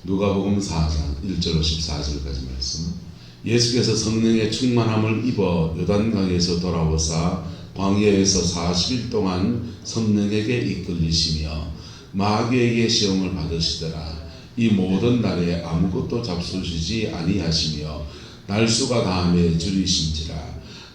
누가복음 4장 1절로 14절까지 말씀. 예수께서 성령의 충만함을 입어 요단강에서 돌아오사 광야에서 40일 동안 성령에게 이끌리시며 마귀에게 시험을 받으시더라. 이 모든 날에 아무것도 잡수시지 아니하시며 날수가 다함에 줄이신지라.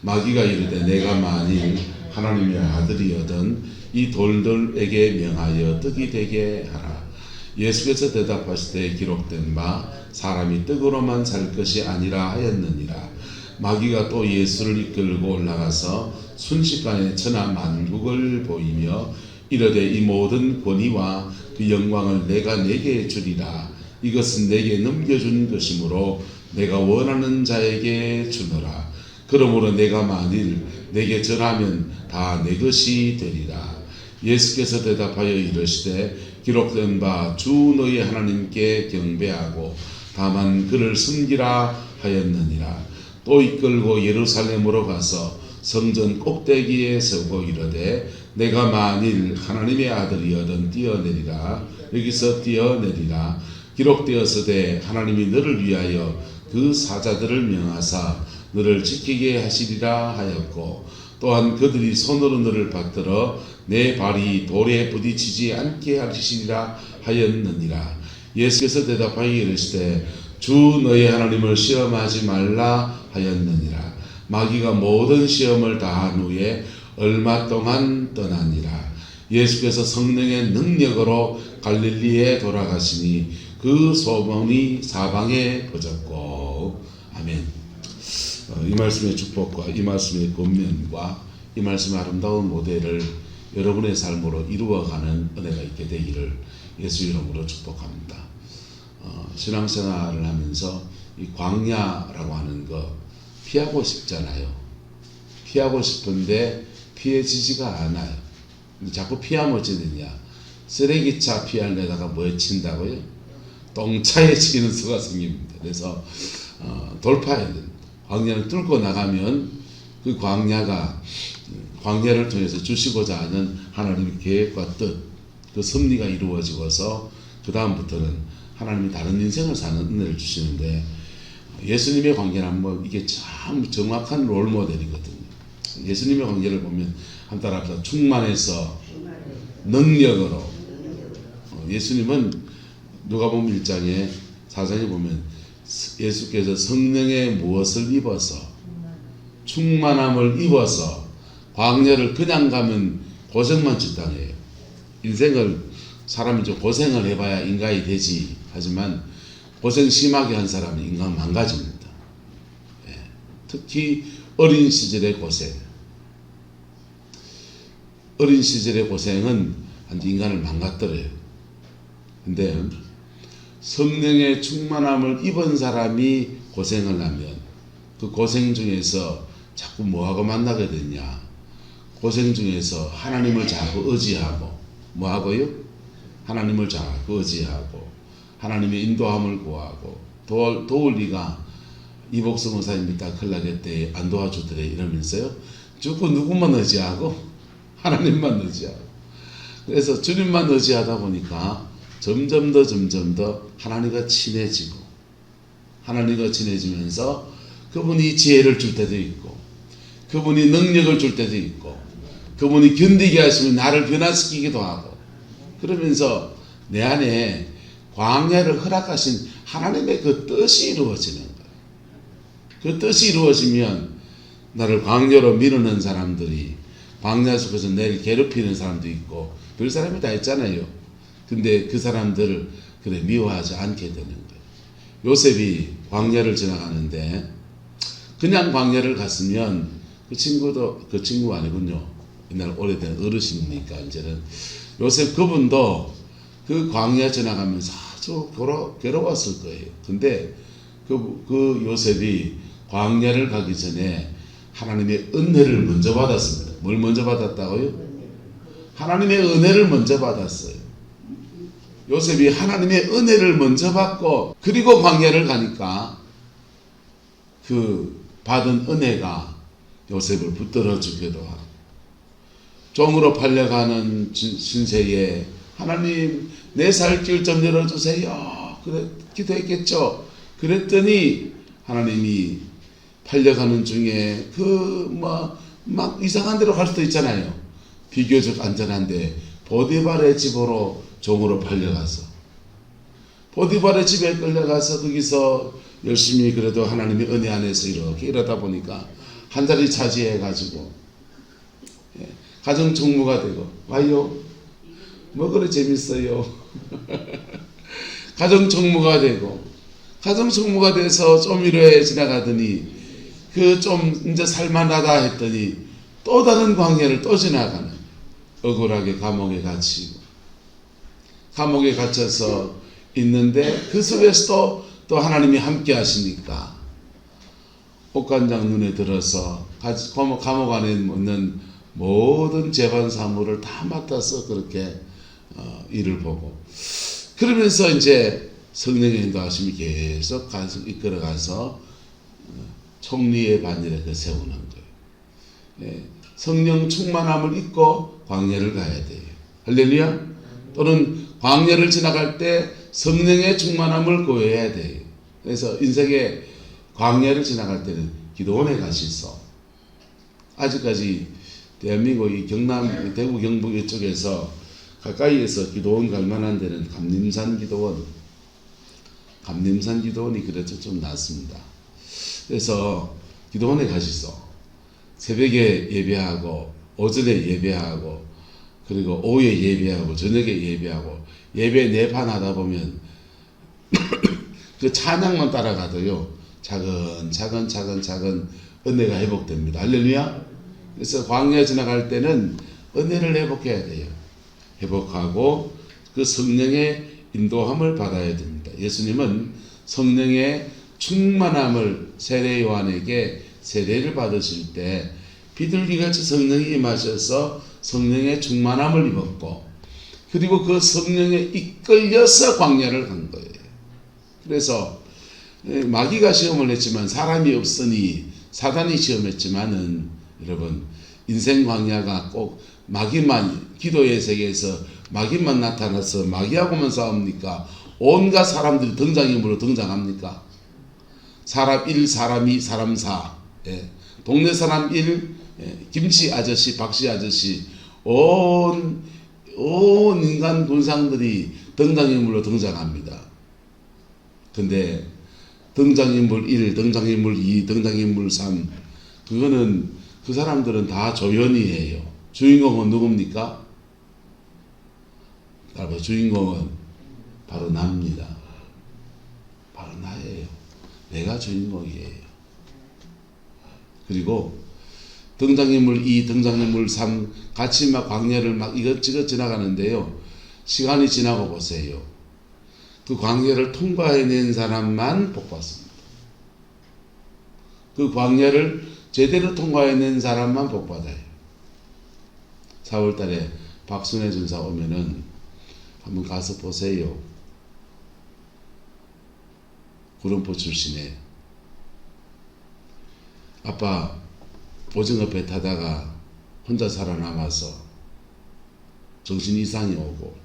마귀가 이르되 내가 만일 하나님의 아들이여든 이 돌들에게 명하여 떡이 되게 하라. 예수께서 대답하시되 기록된 바 사람이 떡으로만 살 것이 아니라 하였느니라. 마귀가 또 예수를 이끌고 올라가서 순식간에 천하 만국을 보이며 이르되 이 모든 권위와 그 영광을 내가 내게 주리라. 이것은 내게 넘겨준 것이므로 내가 원하는 자에게 주노라. 그러므로 내가 만일 내게 절하면 다 내 것이 되리라. 예수께서 대답하여 이르시되 기록된 바 주 너희 하나님께 경배하고 다만 그를 섬기라 하였느니라. 또 이끌고 예루살렘으로 가서 성전 꼭대기에 서고 이르되 내가 만일 하나님의 아들이여든 뛰어내리라. 여기서 뛰어내리라. 기록되었으되 하나님이 너를 위하여 그 사자들을 명하사 너를 지키게 하시리라 하였고 또한 그들이 손으로 너를 받들어 내 발이 돌에 부딪히지 않게 하시리라 하였느니라. 예수께서 대답하여 이르시되 주 너희 하나님을 시험하지 말라 하였느니라. 마귀가 모든 시험을 다한 후에 얼마 동안 떠나니라. 예수께서 성령의 능력으로 갈릴리에 돌아가시니 그 소문이 사방에 퍼졌고. 아멘. 이 말씀의 축복과 이 말씀의 권면과 이 말씀의 아름다운 모델을 여러분의 삶으로 이루어가는 은혜가 있게 되기를 예수 이름으로 축복합니다. 신앙생활을 하면서 이 광야라고 하는 거 피하고 싶잖아요. 피하고 싶은데 피해지지가 않아요. 자꾸 피하면 어찌 되냐? 쓰레기차 피하려다가 뭐에 친다고요? 똥차에 치는 수가 생깁니다. 그래서 돌파해야 됩니다. 광야를 뚫고 나가면 그 광야를 통해서 주시고자 하는 하나님의 계획과 뜻, 그 섭리가 이루어지고서 그 다음부터는 하나님이 다른 인생을 사는 은혜를 주시는데, 예수님의 관계는 뭐 이게 참 정확한 롤모델이거든요. 예수님의 관계를 보면 한 달 앞서 충만해서 능력으로, 예수님은 누가복음 1장에 4장에 보면 예수께서 성령의 무엇을 입어서 충만함을 입어서 광야를 그냥 가면 고생만 짓당해요. 인생을 사람이 좀 고생을 해봐야 인간이 되지. 하지만 고생 심하게 한 사람은 인간 망가집니다. 특히 어린 시절의 고생. 어린 시절의 고생은 인간을 망가뜨려요. 근데 성령의 충만함을 입은 사람이 고생을 하면 그 고생 중에서 자꾸 뭐하고 만나게 되냐? 고생 중에서 하나님을 자꾸 의지하고, 뭐하고요? 하나님을 자꾸 의지하고 하나님의 인도함을 구하고, 도울 리가 이복성 목사님이 딱 흘러겠대 안 도와주더래 이러면서요, 자꾸 누구만 의지하고? 하나님만 의지하고. 그래서 주님만 의지하다 보니까 점점 더 하나님과 친해지고, 하나님과 친해지면서 그분이 지혜를 줄 때도 있고, 그분이 능력을 줄 때도 있고, 그분이 견디게 하시면 나를 변화시키기도 하고, 그러면서 내 안에 광야를 허락하신 하나님의 그 뜻이 이루어지는 거예요. 그 뜻이 이루어지면 나를 광야로 밀어넣은 사람들이, 광야 속에서 내를 괴롭히는 사람도 있고 별 사람이 다 있잖아요. 근데 그 사람들을 그래 미워하지 않게 되는 거예요. 요셉이 광야를 지나가는데 그냥 광야를 갔으면 그 친구가 아니군요. 옛날 오래된 어르신이니까 이제는 요셉 그분도 그 광야 지나가면서 아주 괴로웠을 거예요. 근데 그 요셉이 광야를 가기 전에 하나님의 은혜를 먼저 받았습니다. 뭘 먼저 받았다고요? 하나님의 은혜를 먼저 받았어요. 요셉이 하나님의 은혜를 먼저 받고, 그리고 광야를 가니까 그 받은 은혜가 요셉을 붙들어 주기도 하고, 종으로 팔려가는 신세에 하나님 내 살 길 좀 열어주세요. 그래 기도했겠죠. 그랬더니 하나님이 팔려가는 중에 막 이상한 데로 갈 수도 있잖아요. 비교적 안전한데 보디발의 집으로 종으로 팔려가서 보디발의 집에 끌려가서 거기서 열심히 그래도 하나님의 은혜 안에서 이렇게 이러다 보니까 한 자리 차지해가지고 가정 총무가 되고 와요. 뭐 그래 재밌어요. 가정 총무가 되고 가정 총무가 돼서 좀 이래 지나가더니 그 좀 이제 살만하다 했더니 또 다른 광야를 또 지나가는 억울하게 감옥에 갇히고 감옥에 갇혀서 있는데 그 속에서도 또 하나님이 함께 하시니까 옥관장 눈에 들어서 감옥 안에 있는 모든 재반 사무를 다 맡아서 그렇게 일을 보고 그러면서 이제 성령의 인도하심이 계속 이끌어가서 총리의 반열에 세우는 거예요. 성령 충만함을 잊고 광야를 가야 돼요. 할렐루야. 또는 광야를 지나갈 때 성령의 충만함을 구해야 돼요. 그래서 인생의 광야를 지나갈 때는 기도원에 가시소. 아직까지 대한민국 이 경남, 대구, 경북 이쪽에서 가까이에서 기도원 갈 만한 데는 감림산 기도원이 그래도 좀 낫습니다. 그래서 기도원에 가시소. 새벽에 예배하고 오전에 예배하고 그리고 오후에 예배하고 저녁에 예배하고 예배 4판 하다 보면 그 찬양만 따라가도요 차근차근 은혜가 회복됩니다. 할렐루야. 그래서 광야 지나갈 때는 은혜를 회복해야 돼요. 회복하고 그 성령의 인도함을 받아야 됩니다. 예수님은 성령의 충만함을 세례 요한에게 세례를 받으실 때 비둘기같이 성령이 임하셔서 성령의 충만함을 입었고 그리고 그 성령에 이끌려서 광야를 간 거예요. 그래서 마귀가 시험을 했지만 사람이 없으니 사단이 시험했지만은 여러분 인생 광야가 꼭 마귀만 기도의 세계에서 마귀만 나타나서 마귀하고만 싸웁니까? 온갖 사람들이 등장인물로 등장합니까? 사람 1, 사람 2, 사람 4 동네 사람 1, 김치 아저씨, 박씨 아저씨 온 인간 군상들이 등장인물로 등장합니다. 근데 등장인물 1, 등장인물 2, 등장인물 3 그거는 그 사람들은 다 조연이에요. 주인공은 누굽니까? 여러분 주인공은 바로 나입니다. 바로 나예요. 내가 주인공이에요. 그리고 등장인물 2, 등장인물 3 같이 막 광야를 막 이것저것 지나가는데요. 시간이 지나고 보세요. 그 광야를 통과해낸 사람만 복받습니다. 그 광야를 제대로 통과해낸 사람만 복받아요. 4월달에 박순애 전사 오면은 한번 가서 보세요. 구름포 출신에 아빠 오징어 배 타다가 혼자 살아남아서 정신 이상이 오고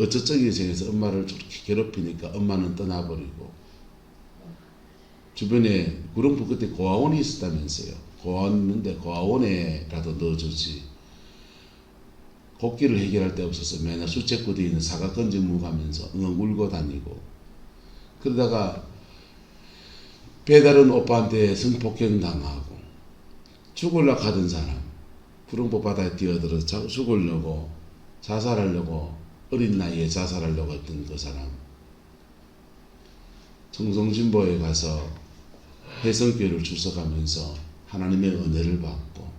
어쩌적이 생겨서 엄마를 저렇게 괴롭히니까 엄마는 떠나버리고 주변에 구름포 그때 고아원이 있었다면서요. 고아원 있는데 고아원에라도 넣어주지. 곡기를 해결할 데 없어서 맨날 수채구대에 있는 사과 건지 무가면서 울고 다니고 그러다가 배다른 오빠한테 성폭행 당하고 죽으려고 하던 사람 구름포 바다에 뛰어들어서 죽으려고 자살하려고 어린 나이에 자살하려고 했던 그 사람 청송진보에 가서 해성교회를 출석하면서 하나님의 은혜를 받고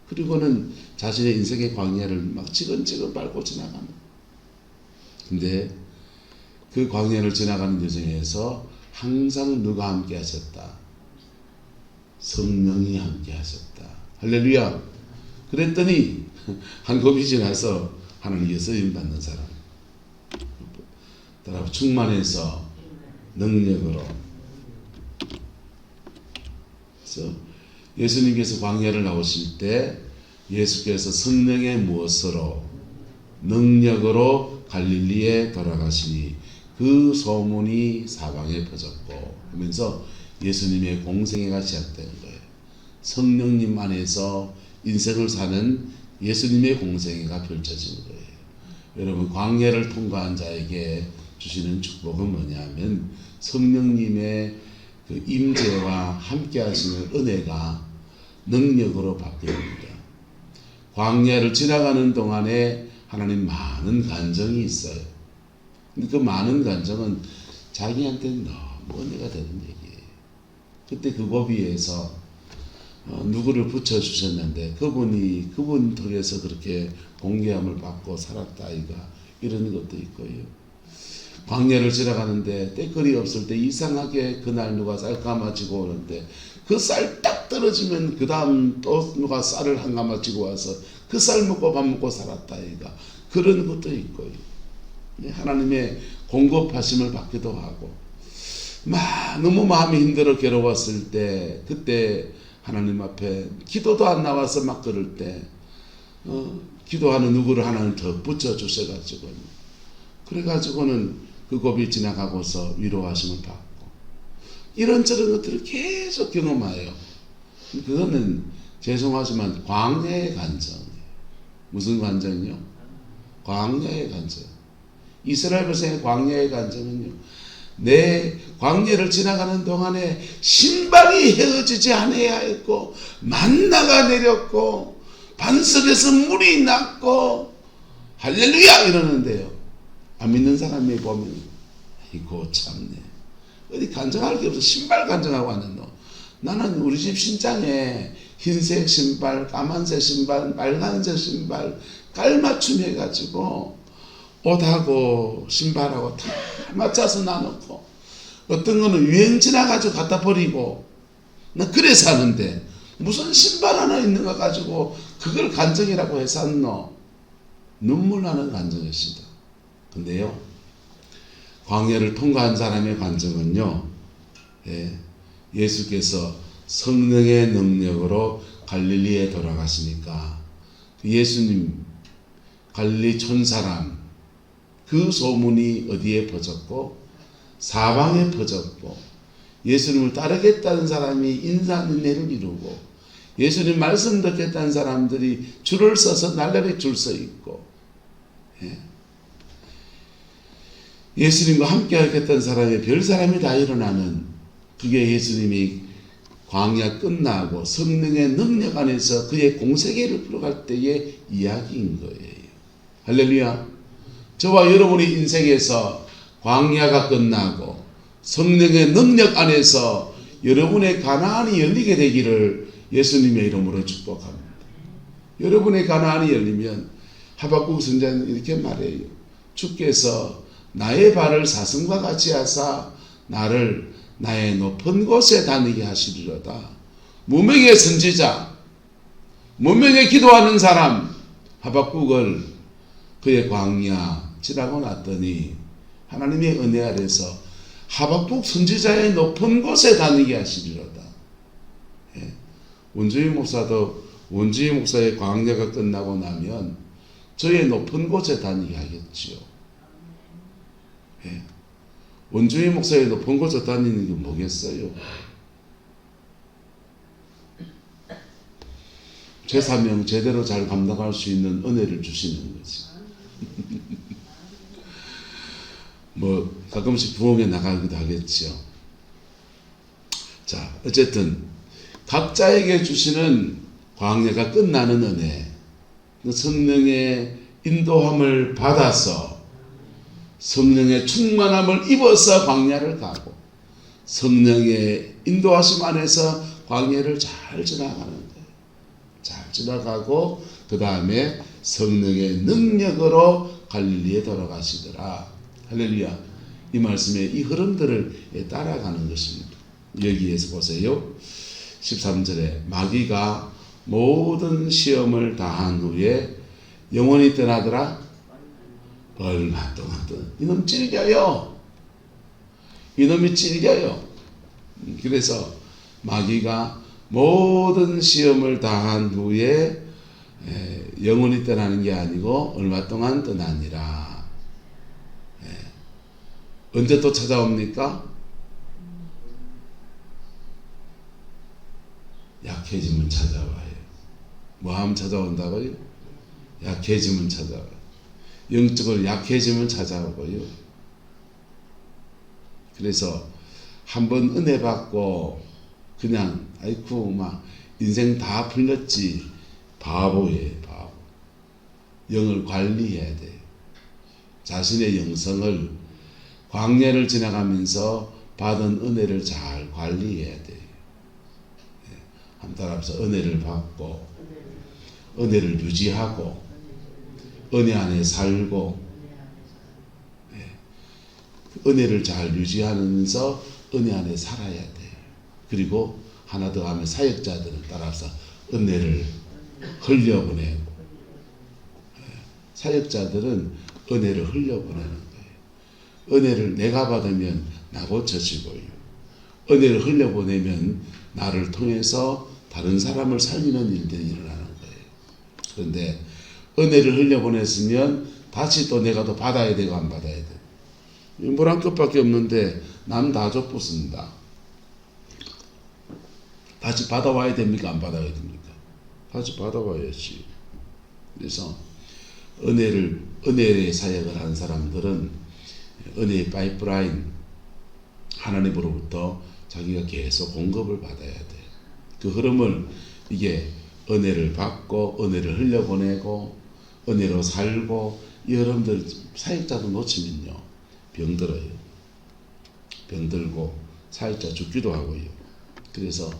그리고는 자신의 인생의 광야를 막 지근지근 밟고 지나가는 근데 그 광야를 지나가는 여정에서 항상 누가 함께 하셨다? 성령이 함께 하셨다. 할렐루야. 그랬더니 한 겁이 지나서 하나님께 쓰임 받는 사람 따라 충만해서 능력으로 그래서 예수님께서 광야를 나오실 때 예수께서 성령의 무엇으로 능력으로 갈릴리에 돌아가시니 그 소문이 사방에 퍼졌고 하면서 예수님의 공생애가 시작된 거예요. 성령님 안에서 인생을 사는 예수님의 공생애가 펼쳐진 거예요. 여러분, 광야를 통과한 자에게 주시는 축복은 뭐냐면 성령님의 그 임재와 함께 하시는 은혜가 능력으로 바뀝니다. 광야를 지나가는 동안에 하나님 많은 간정이 있어요. 근데 그 많은 간정은 자기한테 너무 은혜가 되는 얘기예요. 그때 그 고비에서 누구를 붙여주셨는데 그분 통해서 그렇게 공개함을 받고 살았다 아이가, 이런 것도 있고요. 광야를 지나가는데 때거리 없을 때 이상하게 그날 누가 쌀 감아지고 오는데 그 쌀 딱 떨어지면 그 다음 또 누가 쌀을 한 감아지고 와서 그 쌀 먹고 밥 먹고 살았다 아이가, 그런 것도 있고요. 하나님의 공급하심을 받기도 하고, 너무 마음이 힘들어 괴로웠을 때 그때 하나님 앞에 기도도 안 나와서 막 그럴 때 기도하는 누구를 하나님 더 붙여주셔가지고 그래가지고는 그 고비 지나가고서 위로하심을 받고, 이런저런 것들을 계속 경험해요. 그거는 죄송하지만 광야의 간정이에요. 무슨 간정이요? 광야의 간정. 이스라엘 백성의 광야의 간정은요, 내 광야를 지나가는 동안에 신발이 헤어지지 않아야 했고, 만나가 내렸고, 반석에서 물이 났고, 할렐루야 이러는데요, 안 믿는 사람이 보면 이거 참네, 어디 간증할 게 없어. 신발 간증하고 왔는 너. 나는 우리 집 신장에 흰색 신발, 까만색 신발, 빨간색 신발 깔맞춤 해가지고 옷하고 신발하고 다 맞춰서 놔놓고, 어떤 거는 유행 지나가지고 갖다 버리고, 나 그래 사는데 무슨 신발 하나 있는 거 가지고 그걸 간증이라고 해서 샀노? 눈물 나는 간증이시다. 근데요, 광야를 통과한 사람의 간증은요, 예수께서 성령의 능력으로 갈릴리에 돌아가시니까 예수님 갈릴리 촌사람 그 소문이 어디에 퍼졌고? 사방에 퍼졌고, 예수님을 따르겠다는 사람이 인산인해를 이루고, 예수님 말씀 듣겠다는 사람들이 줄을 서서 날라리 줄 서 있고, 예수님과 함께 하겠다는 사람이 별 사람이 다 일어나는, 그게 예수님이 광야 끝나고 성령의 능력 안에서 그의 공세계를 풀어갈 때의 이야기인 거예요. 할렐루야. 저와 여러분의 인생에서 광야가 끝나고 성령의 능력 안에서 여러분의 가나안이 열리게 되기를 예수님의 이름으로 축복합니다. 여러분의 가나안이 열리면 하박국 선지자는 이렇게 말해요. 주께서 나의 발을 사슴과 같이 하사 나를 나의 높은 곳에 다니게 하시리로다. 무명의 선지자, 무명의 기도하는 사람 하박국을 그의 광야 지나고 났더니 하나님의 은혜 아래서 하박국 선지자의 높은 곳에 다니게 하시리로다. 원주희 목사도 원주희 목사의 광야가 끝나고 나면 저의 높은 곳에 다니게 하겠지요. 원주희 목사의 높은 곳에 다니는 게 뭐겠어요? 제 사명 제대로 잘 감당할 수 있는 은혜를 주시는 거지. 뭐 가끔씩 부흥에 나가기도 하겠지요. 자, 어쨌든 각자에게 주시는 광야가 끝나는 은혜, 성령의 인도함을 받아서 성령의 충만함을 입어서 광야를 가고, 성령의 인도하심 안에서 광야를 잘 지나가는 거예요. 잘 지나가고 그 다음에 성령의 능력으로 갈릴리에 돌아가시더라. 할렐루야. 이 말씀에 이 흐름들을 따라가는 것입니다. 여기에서 보세요. 13절에 마귀가 모든 시험을 다한 후에 영원히 떠나더라. 얼마 동안 이놈 찔겨요. 이놈이 찔겨요. 그래서 마귀가 모든 시험을 다한 후에 영원히 떠나는 게 아니고 얼마 동안 떠나니라. 언제 또 찾아옵니까? 약해지면 찾아와요. 뭐하면 찾아온다고요? 약해지면 찾아와요. 영적으로 약해지면 찾아오고요. 그래서 한번 은혜 받고 그냥 아이쿠 막 인생 다 풀렸지, 바보예요. 바보. 영을 관리해야 돼요. 자신의 영성을 광야를 지나가면서 받은 은혜를 잘 관리해야 돼요. 한번 따라서 은혜를 받고 은혜를 유지하고 은혜 안에 살고 은혜를 잘 유지하면서 은혜 안에 살아야 돼요. 그리고 하나 더 하면 사역자들은 따라서 은혜를 흘려보내고, 사역자들은 은혜를 흘려보내는 거예요. 은혜를 내가 받으면 나 고쳐지고요. 은혜를 흘려보내면 나를 통해서 다른 사람을 살리는 일들이 일어나는 거예요. 그런데 은혜를 흘려보냈으면 다시 또 내가 또 받아야 되고 안 받아야 돼요. 물 한 컵밖에 없는데 남 다 줬습니다. 다시 받아와야 됩니까? 안 받아야 됩니까? 다시 받아와야지. 그래서 은혜의 사역을 한 사람들은 은혜의 파이프라인, 하나님으로부터 자기가 계속 공급을 받아야 돼. 그 흐름을, 이게 은혜를 받고 은혜를 흘려보내고 은혜로 살고, 여러분들 사역자도 놓치면요 병들어요. 병들고 사역자 죽기도 하고요. 그래서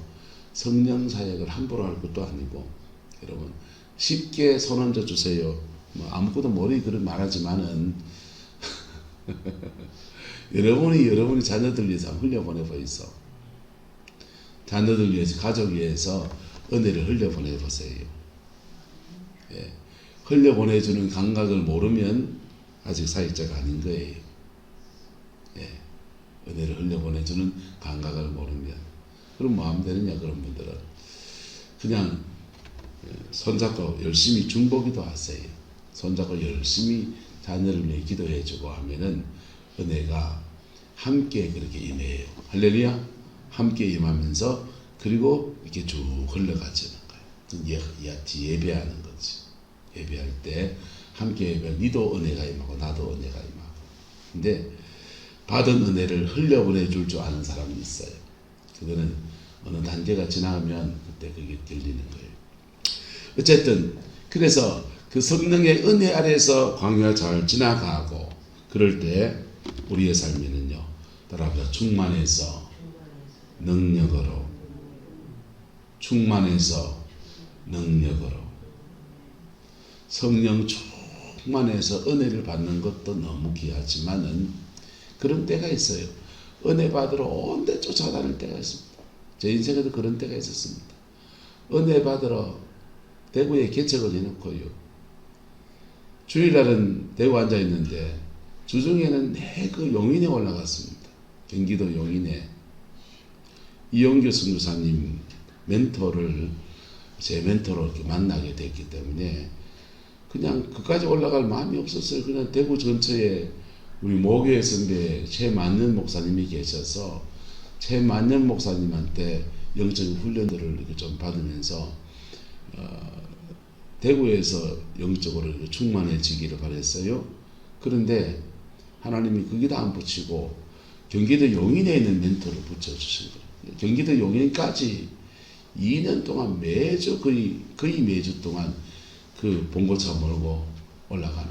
성령 사역을 함부로 할 것도 아니고, 여러분 쉽게 손 얹어 주세요. 뭐 아무것도 모르게 그런 말하지만은 여러분이 자녀들 위해서 흘려보내고 있어. 자녀들 위해서, 가족 위해서 은혜를 흘려보내 보세요. 예. 흘려보내주는 감각을 모르면 아직 사역자가 아닌 거예요. 예. 은혜를 흘려보내주는 감각을 모르면. 그럼 뭐 하면 되느냐, 그런 분들은. 그냥 손잡고 열심히 중보기도 하세요. 손잡고 열심히 자녀를 위해 기도해주고 하면은 은혜가 함께 그렇게 임해요. 할렐루야. 함께 임하면서 그리고 이렇게 쭉 흘러가지는 거예요. 예배하는 거지. 예배할 때 함께 예배할, 니도 은혜가 임하고 나도 은혜가 임하고. 근데 받은 은혜를 흘려보내 줄 줄 아는 사람이 있어요. 그거는 어느 단계가 지나면 그때 그게 들리는 거예요. 어쨌든 그래서 그 성령의 은혜 아래에서 광야 잘 지나가고, 그럴 때 우리의 삶에는요, 따라서 충만해서 능력으로, 충만해서 능력으로, 성령 충만해서 은혜를 받는 것도 너무 귀하지만은 그런 때가 있어요. 은혜 받으러 온 데 쫓아다닐 때가 있습니다. 제 인생에도 그런 때가 있었습니다. 은혜 받으러 대구에 개척을 해놓고요, 주일날은 대구 앉아 있는데 주중에는 그 용인에 올라갔습니다. 경기도 용인에 이용규 선교사님 멘토를 제 멘토로 이렇게 만나게 됐기 때문에 그냥 그까지 올라갈 마음이 없었어요. 그냥 대구 근처에 우리 모교회 선배 최만년 목사님이 계셔서 최만년 목사님한테 영적인 훈련들을 이렇게 좀 받으면서 대구에서 영적으로 충만해지기를 바랬어요. 그런데 하나님이 거기다 안 붙이고 경기도 용인에 있는 멘토를 붙여주신 거예요. 경기도 용인까지 2년 동안 매주 거의 매주 동안 그 봉고차 몰고 올라가는,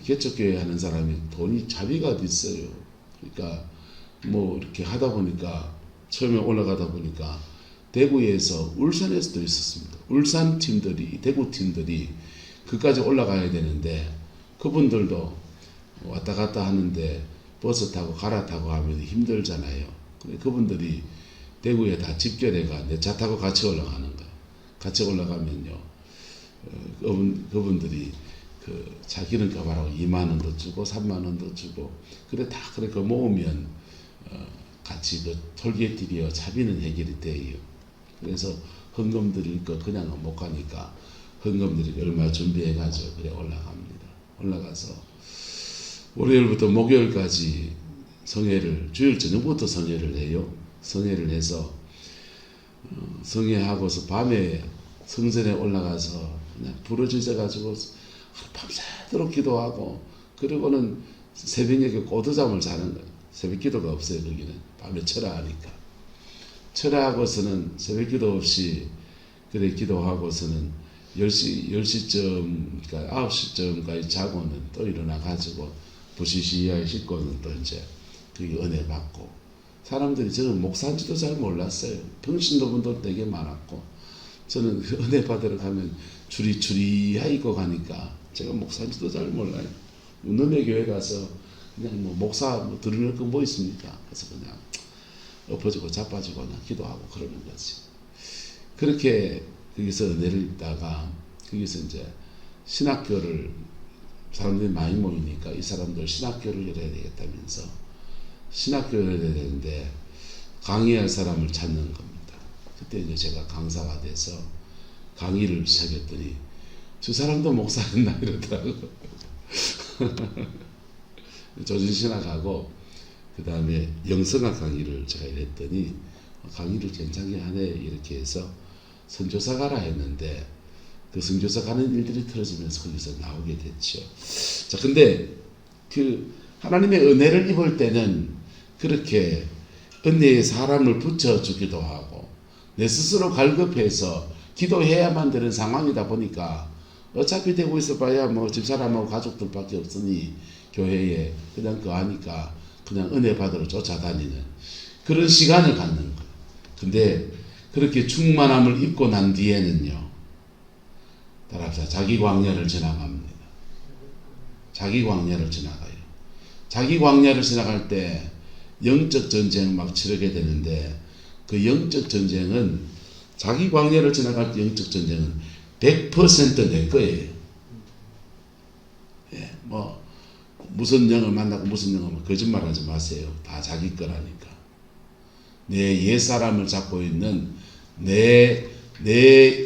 개척교회 하는 사람이 돈이 자비가 어디 있어요. 그러니까 뭐 이렇게 하다 보니까 처음에 올라가다 보니까 대구에서, 울산에서도 있었습니다. 울산 팀들이, 대구 팀들이 그까지 올라가야 되는데 그분들도 왔다 갔다 하는데 버스 타고 갈아타고 하면 힘들잖아요. 근데 그분들이 대구에 다 집결해가 내 차 타고 같이 올라가는 거예요. 같이 올라가면요, 그분들이 그 차 기름값 하라고 2만 원도 주고 3만 원도 주고, 그래 다 그렇게 모으면 같이 그 톨게이트비와 차비는 해결이 돼요. 그래서 헌금 드릴 거 그냥 못 가니까 헌금 드릴 거 얼마 준비해가지고 그래 올라갑니다. 올라가서 월요일부터 목요일까지 성회를, 주일 저녁부터 성회를 해요. 성회를 해서 성회하고서 밤에 성전에 올라가서 그냥 부러지셔가지고 밤새도록 기도하고, 그리고는 새벽에 꼬드잠을 자는 거예요. 새벽 기도가 없어요. 거기는 밤에 철야하니까. 철야하고서는 새벽 기도 없이 그래 기도하고서는 10시쯤, 그러니까 9시쯤까지 자고는 또 일어나가지고 부시시하게 씻고는 또 이제 그게 은혜 받고. 사람들이 저는 목사인지도 잘 몰랐어요. 평신도분도 되게 많았고, 저는 그 은혜 받으러 가면 주리주리하게 입고 가니까 제가 목사인지도 잘 몰라요. 너네 교회 가서 그냥 뭐 목사 뭐 들을 거 뭐 있습니까? 그래서 그냥 엎어지고 자빠지고 그냥 기도하고 그러는 거지. 그렇게 거기서 은혜를 입다가 거기서 이제 신학교를, 사람들이 많이 모이니까 이 사람들 신학교를 열어야 되겠다면서 신학교를 열어야 되는데 강의할 사람을 찾는 겁니다. 그때 이제 제가 강사가 돼서 강의를 시작했더니 저 사람도 목사였나 이러더라고요. 조진신학하고 그 다음에 영성학 강의를 제가 이랬더니 강의를 괜찮게 하네 이렇게 해서 선교사 가라 했는데, 그 선교사 가는 일들이 틀어지면서 거기서 나오게 됐죠. 자, 근데 그 하나님의 은혜를 입을 때는 그렇게 은혜의 사람을 붙여주기도 하고 내 스스로 갈급해서 기도해야만 되는 상황이다 보니까 어차피 되고 있어 봐야 뭐 집사람하고 가족들밖에 없으니 교회에 그냥 그 하니까 그냥 은혜 받으러 쫓아다니는 그런 시간을 갖는 거예요. 근데 그렇게 충만함을 입고 난 뒤에는요, 따라합시다. 자기 광야를 지나갑니다. 자기 광야를 지나가요. 자기 광야를 지나갈 때 영적 전쟁 막 치르게 되는데, 그 영적 전쟁은, 자기 광야를 지나갈 때 영적 전쟁은 100% 내 거예요. 예, 뭐 무슨 영을 만나고 무슨 영을, 거짓말하지 마세요. 다 자기 거라니까. 내 옛사람을 잡고 있는 내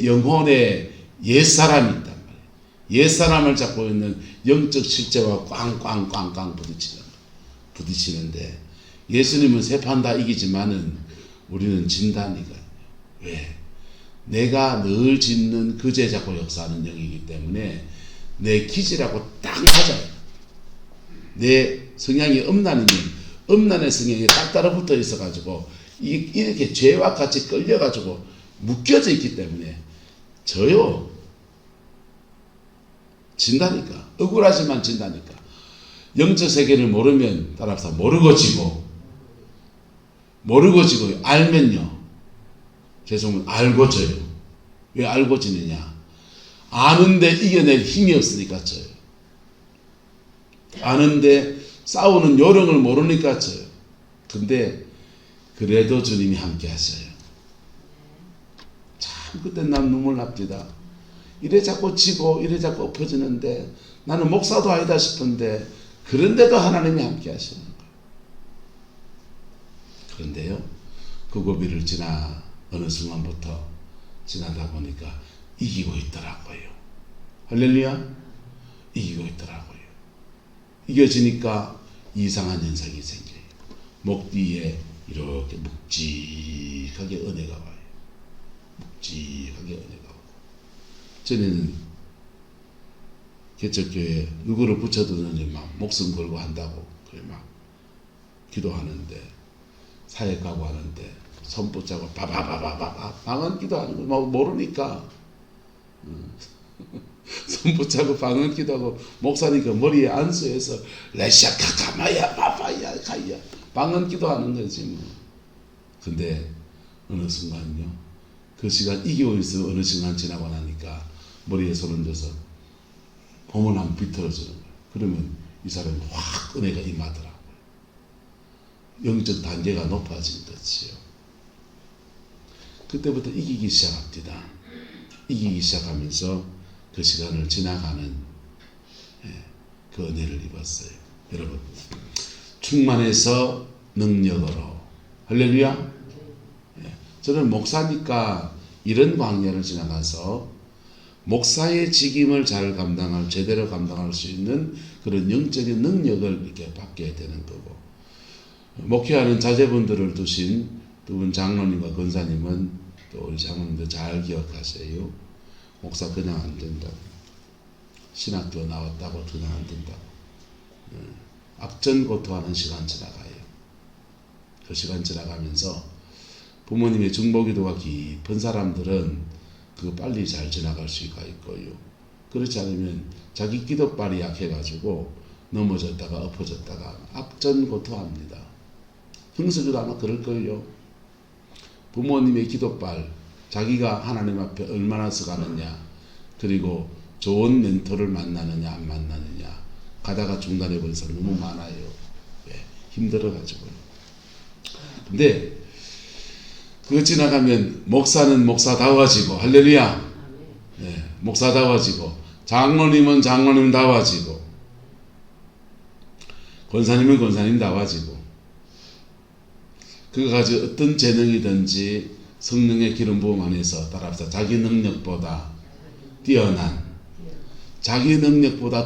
영혼의 옛사람이 있단 말이에요. 옛사람을 잡고 있는 영적 실제와 꽝꽝꽝꽝 부딪히는데, 예수님은 세 판 다 이기지만은 우리는 진다니까요. 왜? 내가 늘 짓는 그제 잡고 역사하는 영이기 때문에 내 기질하고 딱 맞아요. 내 성향이 음란의 성향이 딱 따라붙어 있어가지고 이렇게 죄와 같이 끌려가지고 묶여져 있기 때문에 져요. 진다니까. 억울하지만 진다니까. 영적 세계를 모르면 따라서 모르고 지고 알면요, 죄송합니다, 알고 져요. 왜 알고 지느냐? 아는데 이겨낼 힘이 없으니까 져요. 아는데 싸우는 요령을 모르니까 져요. 근데 그래도 주님이 함께 하셔요. 참 그때 난 눈물 납니다. 이래 자꾸 지고 이래 자꾸 엎어지는데 나는 목사도 아니다 싶은데 그런데도 하나님이 함께 하시는 거예요. 그런데요, 그 고비를 지나 어느 순간부터 지나다 보니까 이기고 있더라고요. 할렐루야. 이기고 있더라고요. 이겨지니까 이상한 현상이 생겨요. 목 뒤에 이렇게 묵직하게 은혜가 와요. 묵직하게 은혜가 와요. 전에는 개척교회 누구를 붙여두느니 막 목숨 걸고 한다고 그래 막 기도하는데, 사역 가고 하는데 손 붙잡고 바바바바바 방언 기도하는 거 막 모르니까 손 붙잡고 방언 기도하고, 목사니까 머리에 안수해서 레샤카카마야 바바야 가야 방언 기도하는 거지 뭐. 근데 어느 순간요, 그 시간 이기고 있어. 어느 순간 지나고 나니까 머리에 손을 얹어서 몸을 한번 비틀어주는 거예요. 그러면 이 사람이 확 은혜가 임하더라고요. 영적 단계가 높아진 거지요. 그때부터 이기기 시작합니다. 이기기 시작하면서 그 시간을 지나가는 그 은혜를 입었어요. 여러분, 충만해서 능력으로. 할렐루야. 저는 목사니까 이런 광야를 지나가서 목사의 직임을 잘 제대로 감당할 수 있는 그런 영적인 능력을 이렇게 받게 되는 거고, 목회하는 자제분들을 두신 두 분 장로님과 권사님은 또 우리 장로님들 잘 기억하세요. 목사 그냥 안 된다고. 신학교 나왔다고 그냥 안 된다고. 악전고토하는 시간 지나가요. 그 시간 지나가면서 부모님의 중보기도가 깊은 사람들은 그거 빨리 잘 지나갈 수가 있고요. 그렇지 않으면 자기 기도발이 약해가지고 넘어졌다가 엎어졌다가 악전고토합니다. 형석이도 아마 그럴걸요. 부모님의 기도발, 자기가 하나님 앞에 얼마나 서가느냐, 그리고 좋은 멘토를 만나느냐 안 만나느냐, 가다가 중단해버린 사람 너무 많아요. 왜? 힘들어가지고요. 근데 그거 지나가면 목사는 목사다워지고, 할렐루야. 네, 목사다워지고, 장로님은 장로님다워지고, 권사님은 권사님다워지고, 그거 가지고 어떤 재능이든지 성령의 기름 부음 안에서 따라서 자기 능력보다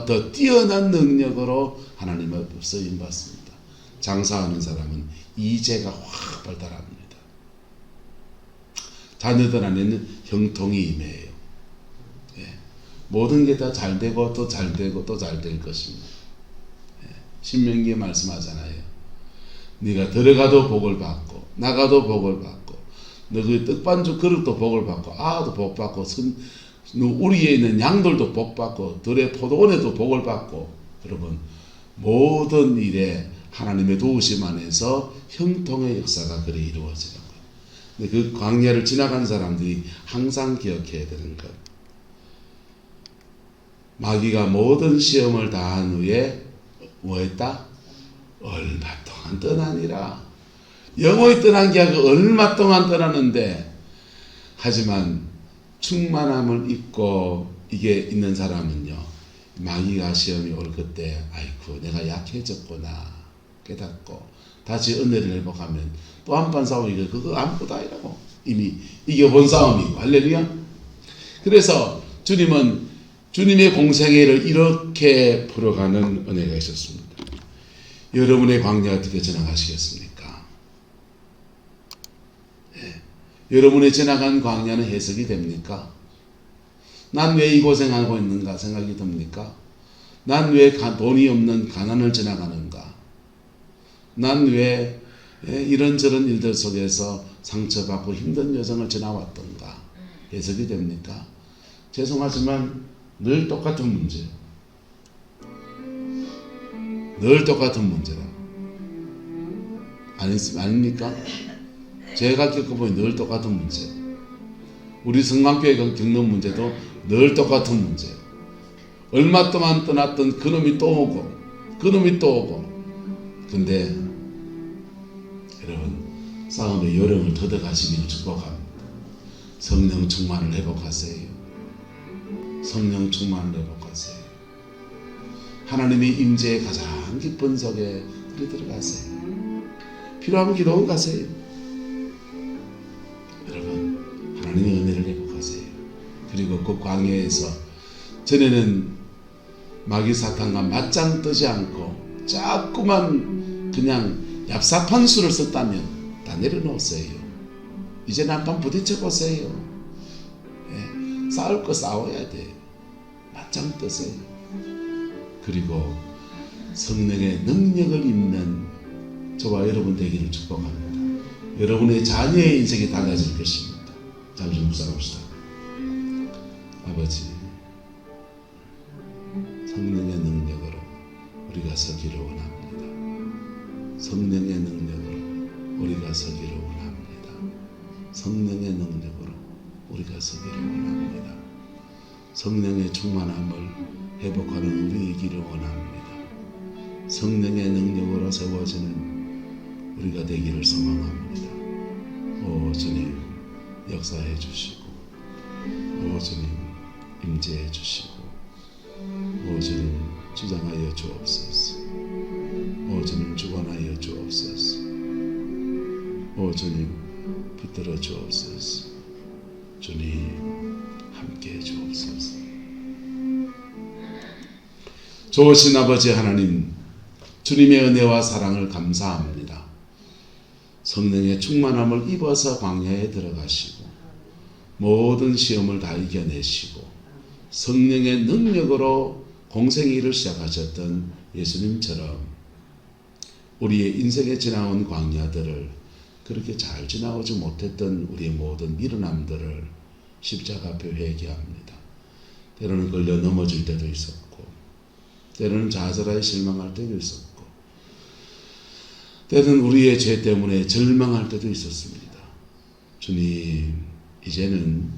더 뛰어난 능력으로 하나님 앞에 쓰임 받습니다. 장사하는 사람은 이제가 확 발달합니다. 자녀들 안에는 형통이 임해요. 예. 모든 게 다 잘 되고 또 잘 되고 또 잘 될 것입니다. 예. 신명기에 말씀하잖아요. 네가 들어가도 복을 받고 나가도 복을 받고 너 그 떡반죽 그릇도 복을 받고 아도 복 받고 우리에 있는 양들도 복 받고 들의 포도원에도 복을 받고, 여러분 모든 일에 하나님의 도우심 안에서 형통의 역사가 그리 이루어지는 거예요. 근데 그 광야를 지나간 사람들이 항상 기억해야 되는 것, 마귀가 모든 시험을 다한 후에 뭐했다? 얼마 동안 떠나니라. 영원히 떠난 게 아니고 얼마 동안 떠나는데, 하지만 충만함을 입고 이게 있는 사람은요, 마귀가 시험이 올 그때 아이고 내가 약해졌구나 깨닫고 다시 은혜를 회복하면 또 한판 싸우니까 그거 아무것도 아니라고 이미 이겨본 싸움이고, 할렐루야. 그래서 주님은 주님의 공생애를 이렇게 풀어가는 은혜가 있었습니다. 여러분의 광야 어떻게 지나가시겠습니까? 여러분의 지나간 광야는 해석이 됩니까? 난 왜 이 고생하고 있는가 생각이 듭니까? 난 왜 돈이 없는 가난을 지나가는가? 난 왜 이런저런 일들 속에서 상처받고 힘든 여정을 지나왔던가? 해석이 됩니까? 죄송하지만 늘 똑같은 문제예요. 늘 똑같은 문제라. 아닙니까? 제가 겪어보니 늘 똑같은 문제. 우리 성광교회가 겪는 문제도 늘 똑같은 문제예요. 얼마 동안 떠났던 그놈이 또 오고 그놈이 또 오고. 근데 여러분 싸움의 요령을 걷어가시기를 축복합니다. 성령 충만을 회복하세요. 성령 충만을 회복하세요. 하나님의 임재의 가장 깊은 속에 들어가세요. 필요하면 기도원 가세요. 여러분 하나님의 은혜를 회복하세요. 그리고 그 광야에서 전에는 마귀 사탄과 맞짱 뜨지 않고 자꾸만 그냥 얍삽한 수를 썼다면 다 내려놓으세요. 이제 한판 부딪혀 보세요. 예, 싸울 거 싸워야 돼요. 맞짱 뜨세요. 그리고 성령의 능력을 입는 저와 여러분 되기를 축복합니다. 여러분의 자녀의 인생이 달라질 것입니다. 잠시 묵상합시다. 아버지, 성령의 능력으로 우리가 서기를 원합니다. 성령의 능력으로 우리가 서기를 원합니다. 성령의 능력으로 우리가 서기를 원합니다. 성령의 충만함을 회복하는 우리이기를 원합니다. 성령의 능력으로 세워지는 우리가 되기를 소망합니다. 오 주님 역사해 주시고, 오 주님 임재해 주시고, 오 주님 주장하여 주옵소서. 오 주님 주관하여 주옵소서. 오 주님 붙들어 주옵소서. 주님 함께해 주옵소서. 좋으신 아버지 하나님, 주님의 은혜와 사랑을 감사합니다. 성령의 충만함을 입어서 광야에 들어가시고 모든 시험을 다 이겨내시고 성령의 능력으로 공생의 일을 시작하셨던 예수님처럼 우리의 인생에 지나온 광야들을 그렇게 잘 지나오지 못했던 우리의 모든 일어남들을 십자가 앞에 회개합니다. 때로는 걸려 넘어질 때도 있었고 때로는 좌절하여 실망할 때도 있었고 때로는 우리의 죄 때문에 절망할 때도 있었습니다. 주님, 이제는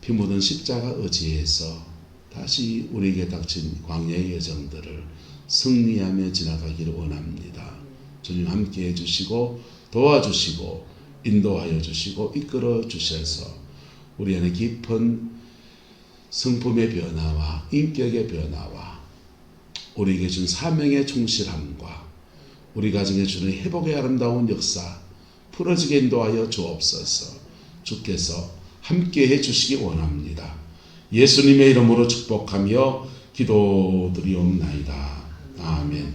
피 묻은 십자가 의지에서 다시 우리에게 닥친 광야의 여정들을 승리하며 지나가기를 원합니다. 주님 함께해 주시고 도와주시고 인도하여 주시고 이끌어 주셔서 우리 안에 깊은 성품의 변화와 인격의 변화와 우리에게 준 사명의 충실함과 우리 가정에 주는 회복의 아름다운 역사 풀어지게 인도하여 주옵소서. 주께서 함께해 주시기 원합니다. 예수님의 이름으로 축복하며 기도드리옵나이다. 아멘.